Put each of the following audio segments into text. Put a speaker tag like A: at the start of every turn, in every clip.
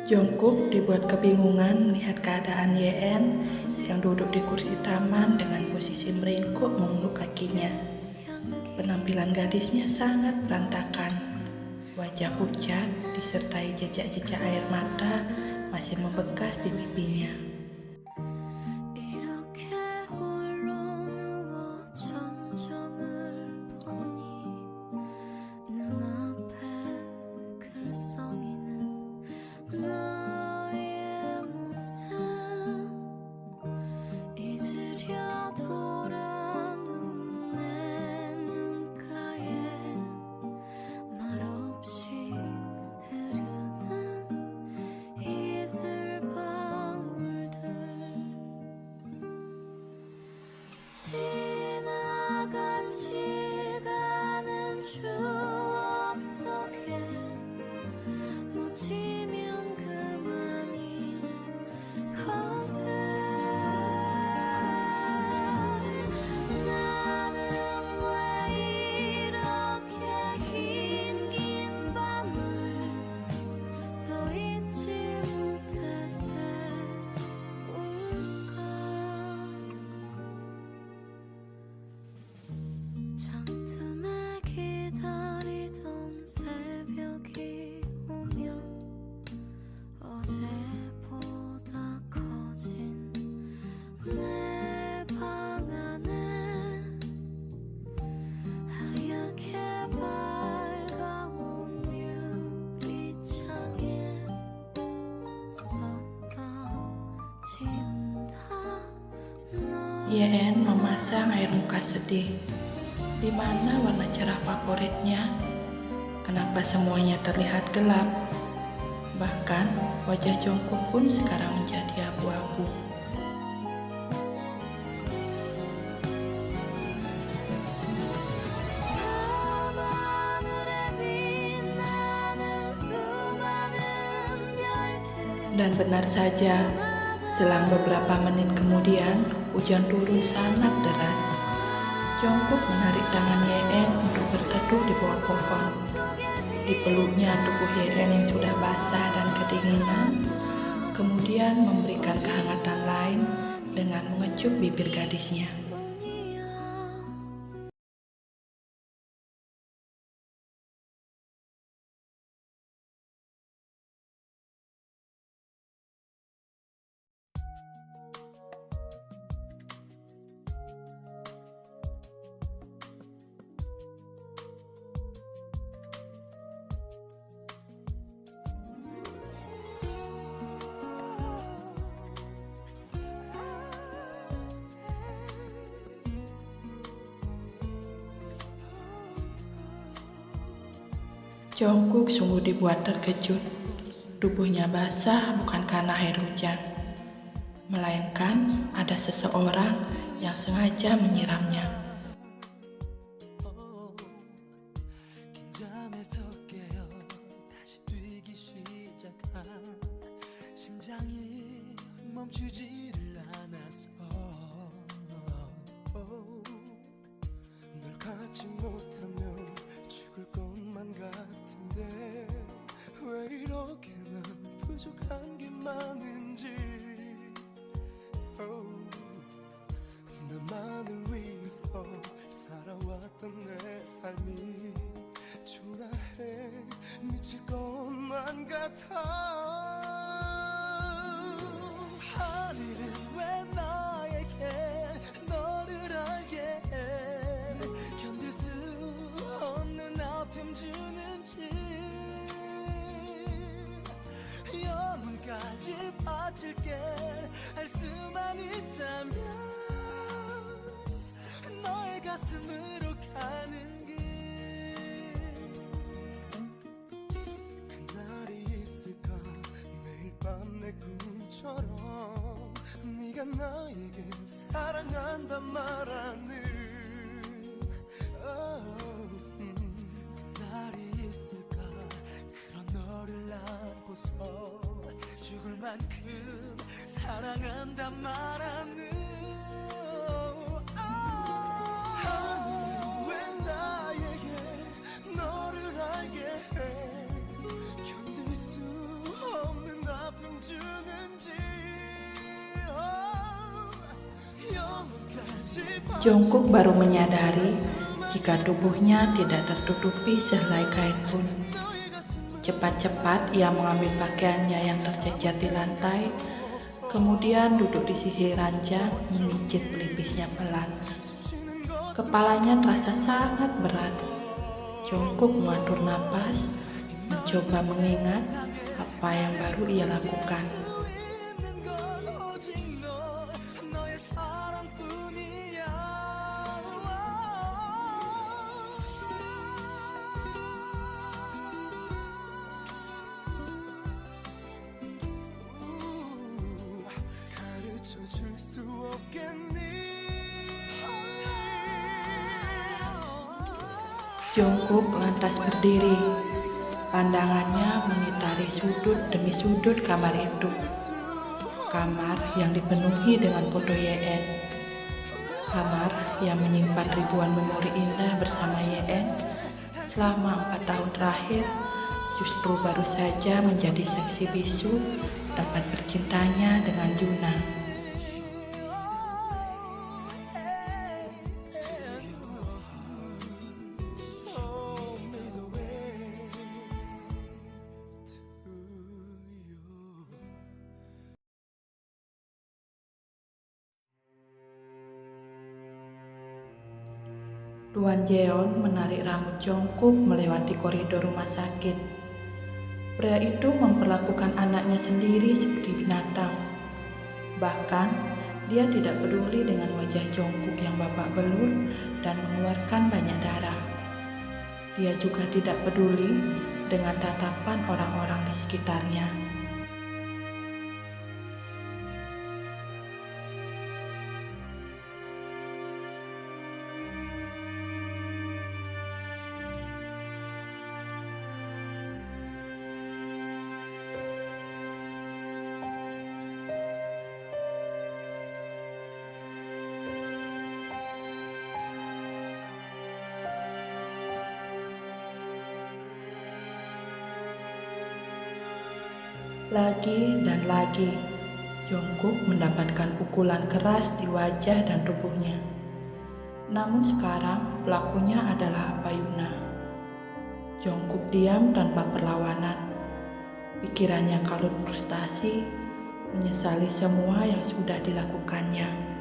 A: Jungkook dibuat kebingungan melihat keadaan Yeon yang duduk di kursi taman dengan posisi meringkuk memeluk kakinya. Penampilan gadisnya sangat berantakan. Wajah pucat disertai jejak-jejak air mata masih membekas di pipinya.
B: 지나간 시간은 추억 속에 묻히면 그만인 것을 나는 왜 이렇게 긴 밤을 또 잊지 못해 세울까. 창틈에 기다리던 새벽이 오면 어제보다 커진 내 방 안에 하얗게 밝아온 유리창에 썼다 지운다.
A: Yeon memasang air muka sedih. Di mana warna cerah favoritnya? Kenapa semuanya terlihat gelap? Bahkan wajah Jungkook pun sekarang menjadi abu-abu.
B: 밤하늘에 빛나는 수많은 별들.
A: Dan benar saja, selang beberapa menit kemudian, hujan turun sangat deras. Jungkook menarik tangan Yeon untuk berteduh di bawah pohon. Dipeluknya tubuh Yeon yang sudah basah dan kedinginan, kemudian memberikan kehangatan lain dengan mengecup bibir gadisnya. Jungkook sungguh dibuat terkejut. Tubuhnya basah bukan karena air hujan, melainkan ada seseorang yang sengaja menyiramnya.
C: 왜 이렇게 난 부족한 게 많은지 나만을 위해서 살아왔던 내 삶이 초라해 미칠 것만 같아. 하늘은 왜 나에게 너를 알게 해 견딜 수 없는 아픔 주는지 영혼까지 바칠게 할 수만 있다면 너의 가슴으로 가는 길. 그날이 있을까 매일 밤 내 꿈처럼 네가 나에게 사랑한단 말하는 그날이 있을까 그런 너를 안고서 죽을 만큼 사랑한단 말하는 하늘은 왜 나에게 너를 알게 해 견딜 수 없는
A: Jungkook baru menyadari jika tubuhnya tidak tertutupi sehelai kain pun. Cepat-cepat ia mengambil pakaiannya yang tercecer di lantai, kemudian duduk di sisi ranjang memijit pelipisnya pelan. Kepalanya terasa sangat berat. Jungkook mengatur napas, mencoba mengingat apa yang baru ia lakukan. Jungkook lantas berdiri. Pandangannya mengitari sudut demi sudut kamar itu. Kamar yang dipenuhi dengan foto YN. Kamar yang menyimpan ribuan memori indah bersama YN selama 4 tahun terakhir justru baru saja menjadi saksi bisu tempat bercintanya dengan Yuna. Tuan Jeon menarik rambut Jungkook melewati koridor rumah sakit. Pria itu memperlakukan anaknya sendiri seperti binatang. Bahkan, dia tidak peduli dengan wajah Jungkook yang babak belur dan mengeluarkan banyak darah. Dia juga tidak peduli dengan tatapan orang-orang di sekitarnya. Lagi dan lagi, Jungkook mendapatkan pukulan keras di wajah dan tubuhnya. Namun sekarang pelakunya adalah Yuna. Jungkook diam tanpa perlawanan. Pikirannya kalut frustasi, menyesali semua yang sudah dilakukannya.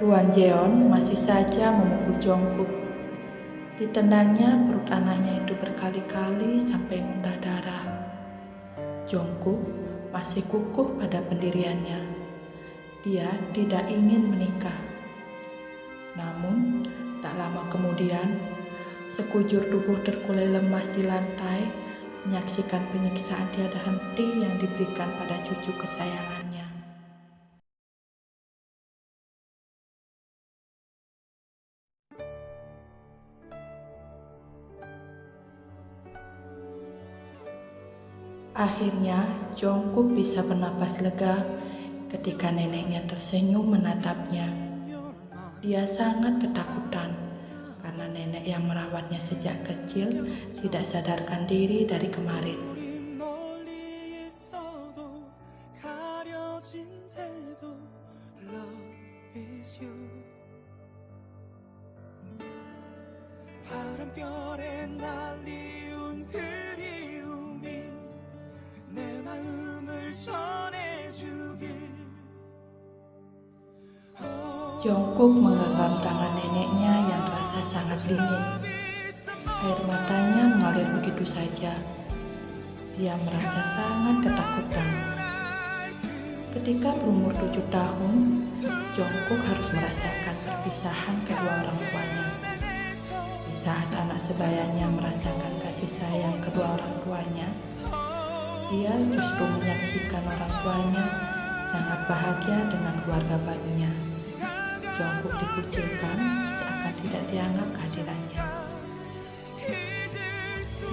A: Tuan Jeon masih saja memukul Jungkook. Ditendangnya perut anaknya itu berkali-kali sampai muntah darah. Jungkook masih kukuh pada pendiriannya. Dia tidak ingin menikah. Namun, tak lama kemudian, sekujur tubuh terkulai lemas di lantai, menyaksikan penyiksaan tiada henti yang diberikan pada cucu kesayangannya. Akhirnya, Jungkook bisa bernapas lega ketika neneknya tersenyum menatapnya. Dia sangat ketakutan karena tangan nenek yang merawatnya sejak kecil tidak sadarkan diri dari kemarin.
C: 우리 멀리 있어도 가려진 데도 Love is you 바람결에 날리운 그리움이 내 마음을 전해주길
A: Jungkook menggenggam tangan neneknya yang terasa sangat dingin. Air matanya mengalir begitu saja. Dia merasa sangat ketakutan. Ketika berumur 7 tahun, Jungkook harus merasakan perpisahan kedua orang tuanya. Di saat anak sebayanya merasakan kasih sayang kedua orang tuanya, dia justru menyaksikan orang tuanya sangat bahagia dengan keluarga barunya. Jungkook dikucilkan seakan tidak dianggap kehadirannya.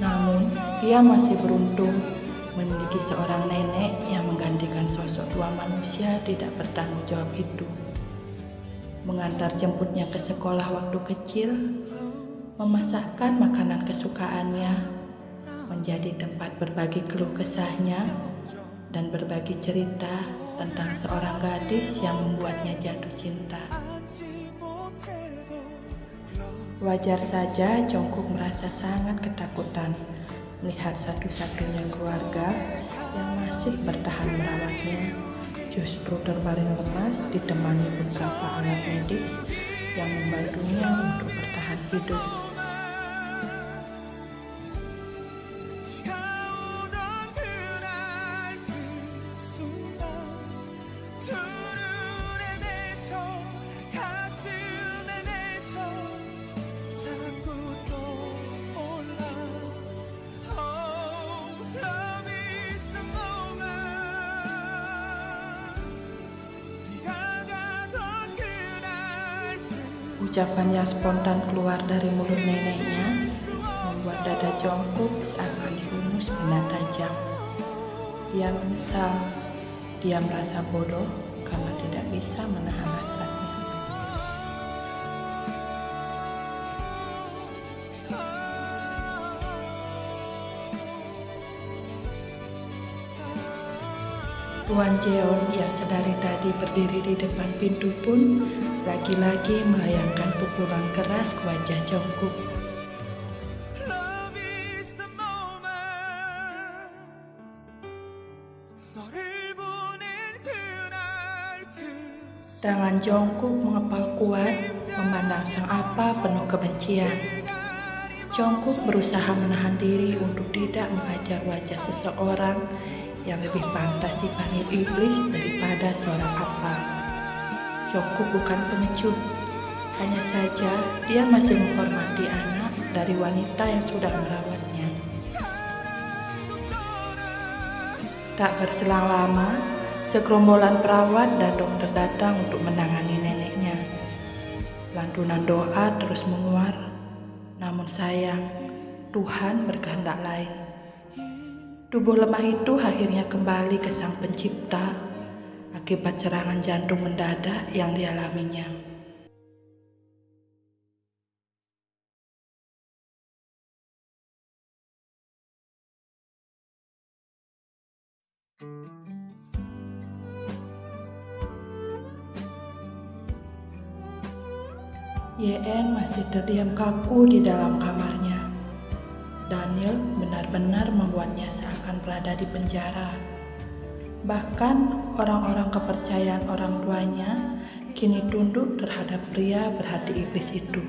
A: Namun, dia masih beruntung memiliki seorang nenek yang menggantikan sosok tua manusia tidak bertanggung jawab itu. Mengantar jemputnya ke sekolah waktu kecil, memasakkan makanan kesukaannya, menjadi tempat berbagi keluh kesahnya, dan berbagi cerita tentang seorang gadis yang membuatnya jatuh cinta. Wajar saja Jungkook merasa sangat ketakutan melihat satu-satunya keluarga yang masih bertahan merawatnya justru terbaring lemas ditemani beberapa alat medis yang membantunya untuk bertahan hidup. Ucapan yang spontan keluar dari mulut neneknya membuat dada Jungkook seakan dirumus benda tajam. Dia menyesal, dia merasa bodoh karena tidak bisa menahan hasratnya. Tuan Jeon yang sedari tadi berdiri di depan pintu pun lagi-lagi melayangkan pukulan keras ke wajah Jungkook. Tangan Jungkook mengepal kuat memandang sang apa penuh kebencian. Jungkook berusaha menahan diri untuk tidak menghajar wajah seseorang yang lebih pantas dipanggil iblis daripada seorang apa. Jungkook bukan pengecut, hanya saja dia masih menghormati anak dari wanita yang sudah merawatnya. Tak berselang lama, segerombolan perawat dan dokter datang untuk menangani neneknya. Lantunan doa terus menguar, namun sayang, Tuhan berkehendak lain. Tubuh lemah itu akhirnya kembali ke Sang Pencipta akibat serangan jantung mendadak yang dialaminya. YN masih terdiam kaku di dalam kamarnya. Daniel benar-benar membuatnya seakan berada di penjara. Bahkan orang-orang kepercayaan orang tuanya kini tunduk terhadap pria berhati iblis itu.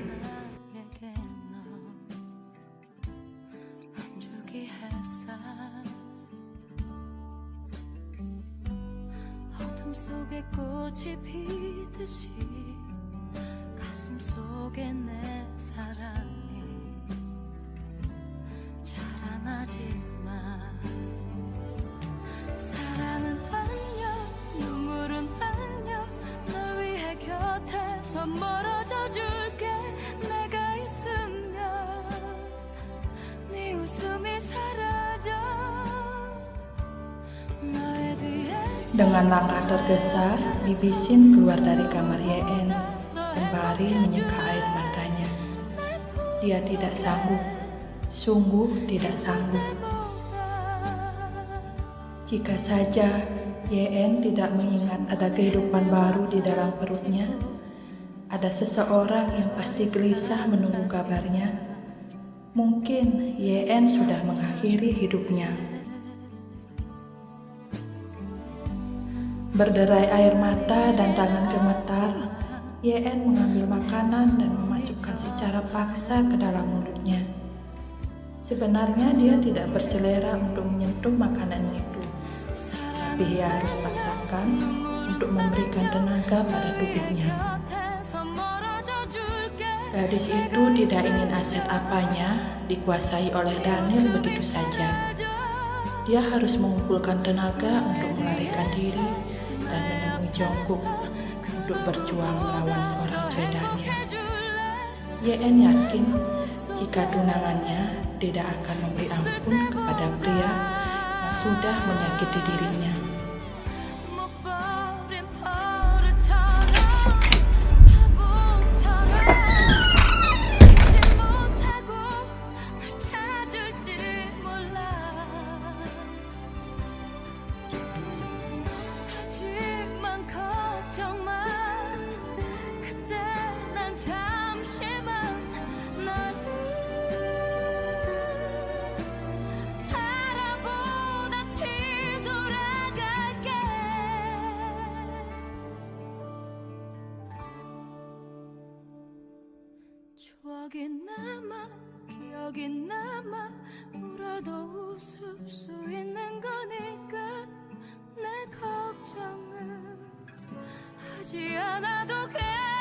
B: 사랑은 안녕 눈물은 안녕 널 위해 곁에서 멀어져 줄게 내가 있으면 네 웃음이 사라져 너의 뒤에서
A: Dengan langkah tergesa, Bibi Shin keluar dari kamar YN sembari menyeka air matanya. Dia tidak sanggup, sungguh tidak sanggup. Jika saja YN tidak mengingat ada kehidupan baru di dalam perutnya, ada seseorang yang pasti gelisah menunggu kabarnya, mungkin YN sudah mengakhiri hidupnya. Berderai air mata dan tangan gemetar, YN mengambil makanan dan memasukkan secara paksa ke dalam mulutnya. Sebenarnya dia tidak berselera untuk menyentuh makanan itu, tapi ia harus paksakan untuk memberikan tenaga pada tubuhnya. Gadis itu tidak ingin aset apanya dikuasai oleh Daniel begitu saja. Dia harus mengumpulkan tenaga untuk melarikan diri dan menemui Jungkook untuk berjuang melawan seorang Choi Daniel. YN yakin jika tunangannya tidak akan memberi ampun kepada pria yang sudah menyakiti dirinya.
B: 하지만 걱정 마 그때 난 잠시만 너를 바라보다 뒤돌아갈게 추억이 남아 기억이 남아 울어도 웃을 수 있는 거니까 내 걱정은 하지 않아도 돼.